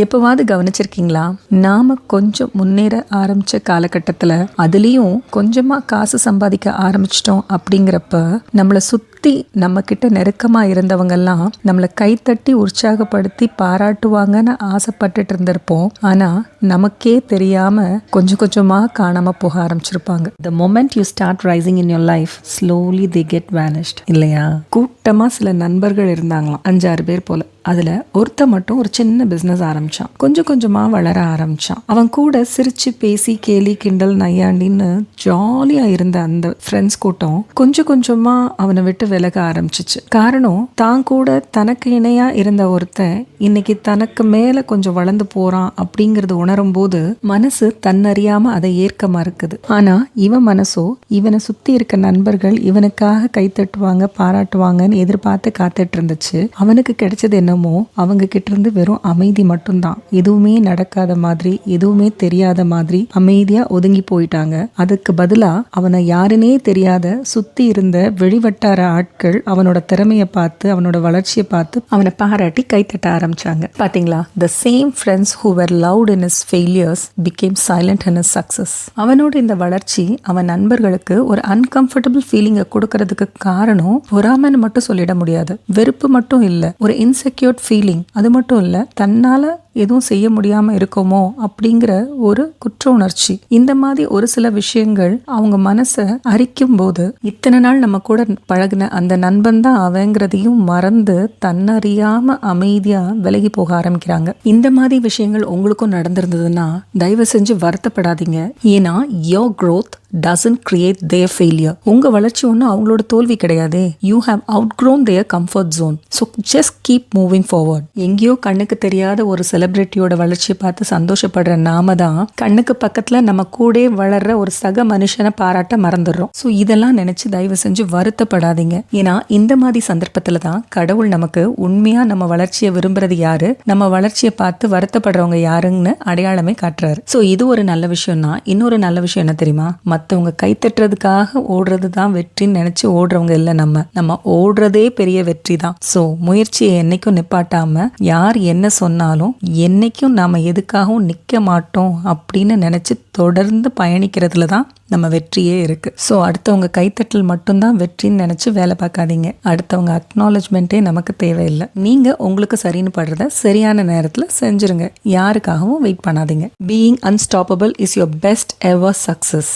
எப்போவாவது கவனிச்சிருக்கீங்களா? நாம கொஞ்சம் முன்னேற ஆரம்பிச்ச காலகட்டத்தில் அதுலேயும் கொஞ்சமாக காசு சம்பாதிக்க ஆரம்பிச்சிட்டோம் அப்படிங்கிறப்ப நம்மளை சுற்றி நம்ம கிட்ட நெருக்கமாக இருந்தவங்கெல்லாம் நம்மளை கைத்தட்டி உற்சாகப்படுத்தி பாராட்டுவாங்கன்னு ஆசைப்பட்டுட்டு இருந்திருப்போம். ஆனால் நமக்கே தெரியாமல் கொஞ்சம் கொஞ்சமாக காணாமல் போக ஆரம்பிச்சிருப்பாங்க. The moment you start rising in your life, slowly they get vanished. இல்லையா? கூட்டமாக சில நண்பர்கள் இருந்தாங்களாம், 5-6 பேர் போல. அதில் ஒருத்த மட்டும் ஒரு சின்ன பிஸ்னஸ் ஆரம்பித்தான். கொஞ்சம் கொஞ்சமாக வளர ஆரம்பித்தான். அவன் கூட சிரித்து பேசி கேலி கிண்டல் நையாண்டின்னு ஜாலியாக இருந்த அந்த ஃப்ரெண்ட்ஸ் கூட்டம் கொஞ்சம் கொஞ்சமாக அவனை விட்டு விலக ஆரம்பிச்சிச்சு. காரணம், தான் கூட தனக்கு இணையாக இருந்த ஒருத்தன் இன்னைக்கு தனக்கு மேலே கொஞ்சம் வளர்ந்து போகிறான் அப்படிங்கிறது உணரும் போது மனசு தன்னறியாமல் அதை ஏற்க மறுக்குது. ஆனால் இவன் மனசோ இவனை சுற்றி இருக்க நண்பர்கள் இவனுக்காக கைத்தட்டுவாங்க பாராட்டுவாங்கன்னு எதிர்பார்த்து காத்துட்டு இருந்துச்சு. அவனுக்கு கிடைச்சது என்ன? அவங்க கிட்ட இருந்து வெறும் அமைதி மட்டும்தான். எதுவுமே நடக்காத மாதிரி, எதுவுமே தெரியாத மாதிரி அமைதியா ஒதுங்கி போயிட்டாங்க. அதுக்கு பதிலா அவனை யாருனே தெரியாத சுத்தி இருந்த வெளிவட்டார ஆட்கள் அவனோட திறமையை பார்த்து அவனோட வளர்ச்சியை பார்த்து அவனை பாராட்டி கைத்தட்ட ஆரம்பிச்சாங்க. பாத்தீங்களா? The same friends who were loud in his failures became silent in his success. அவனோட இந்த வளர்ச்சி அவன் நண்பர்களுக்கு ஒரு அன்கம்ஃபர்டபுள் ஃபீலிங்கை கொடுக்கறதுக்கு காரணம் பொறாமைன்னு மட்டும் சொல்லிட முடியாது. வெறுப்பு மட்டும் இல்ல, ஒரு இன்செக்யூர் ஃபீலிங். அது மட்டும் இல்ல, தன்னால எதுவும் செய்ய முடியாம இருக்குமோ அப்படிங்கிற ஒரு குற்ற உணர்ச்சி. இந்த மாதிரி ஒரு சில விஷயங்கள் அவங்க மனசை அரிக்கும் போது இத்தனை நாள் நம்ம கூட பழகின அந்த நண்பன் தான் அவங்கிறதையும் மறந்து தன்னறியாம அமைதியா விலகி போக ஆரம்பிக்கிறாங்க. இந்த மாதிரி விஷயங்கள் உங்களுக்கும் நடந்திருந்ததுன்னா தயவு செஞ்சு வருத்தப்படாதீங்க. ஏன்னா your growth doesn't create their failure. உங்க வளர்ச்சி ஒன்றும் அவங்களோட தோல்வி கிடையாது. You have outgrown their comfort zone. So just keep moving forward. எங்கேயோ கண்ணுக்கு தெரியாத ஒரு செலிபிரிட்டியோட வளர்ச்சியை பார்த்து சந்தோஷப்படுற நாம தான் கண்ணுக்கு பக்கத்துல நம்ம கூட வளர்ற ஒரு சக மனுஷனை பாராட்ட மறந்துடுறோம். ஸோ இதெல்லாம் நினைச்சு தயவு செஞ்சு வருத்தப்படாதீங்க. ஏன்னா இந்த மாதிரி சந்தர்ப்பத்துல தான் கடவுள் நமக்கு உண்மையா நம்ம வளர்ச்சியை விரும்புறது யாரு, நம்ம வளர்ச்சியை பார்த்து வருத்தப்படுறவங்க யாருன்னு அடையாளமே காட்டுறாரு. ஸோ இது ஒரு நல்ல விஷயம் தான். இன்னொரு நல்ல விஷயம் என்ன தெரியுமா? மற்றவங்க கைத்தட்டுறதுக்காக ஓடுறது தான் வெற்றின்னு நினைச்சு ஓடுறவங்க இல்லை. நம்ம ஓடுறதே பெரிய வெற்றி தான். ஸோ முயற்சியை என்னைக்கும் நிப்பாட்டாம யார் என்ன சொன்னாலும் என்னைக்கும் நாம எதுக்காகவும் நிற்க மாட்டோம் அப்படின்னு நினைச்சு தொடர்ந்து பயணிக்கிறதுல தான் நம்ம வெற்றியே இருக்கு. ஸோ அடுத்தவங்க கைத்தட்டல் மட்டும்தான் வெற்றின்னு நினைச்சு வேலை பார்க்காதீங்க. அடுத்தவங்க அக்னாலஜ்மெண்ட்டே நமக்கு தேவையில்லை. நீங்க உங்களுக்கு சரின்னு படுறத சரியான நேரத்தில் செஞ்சிருங்க. யாருக்காகவும் வெயிட் பண்ணாதீங்க. Being unstoppable is your best ever success.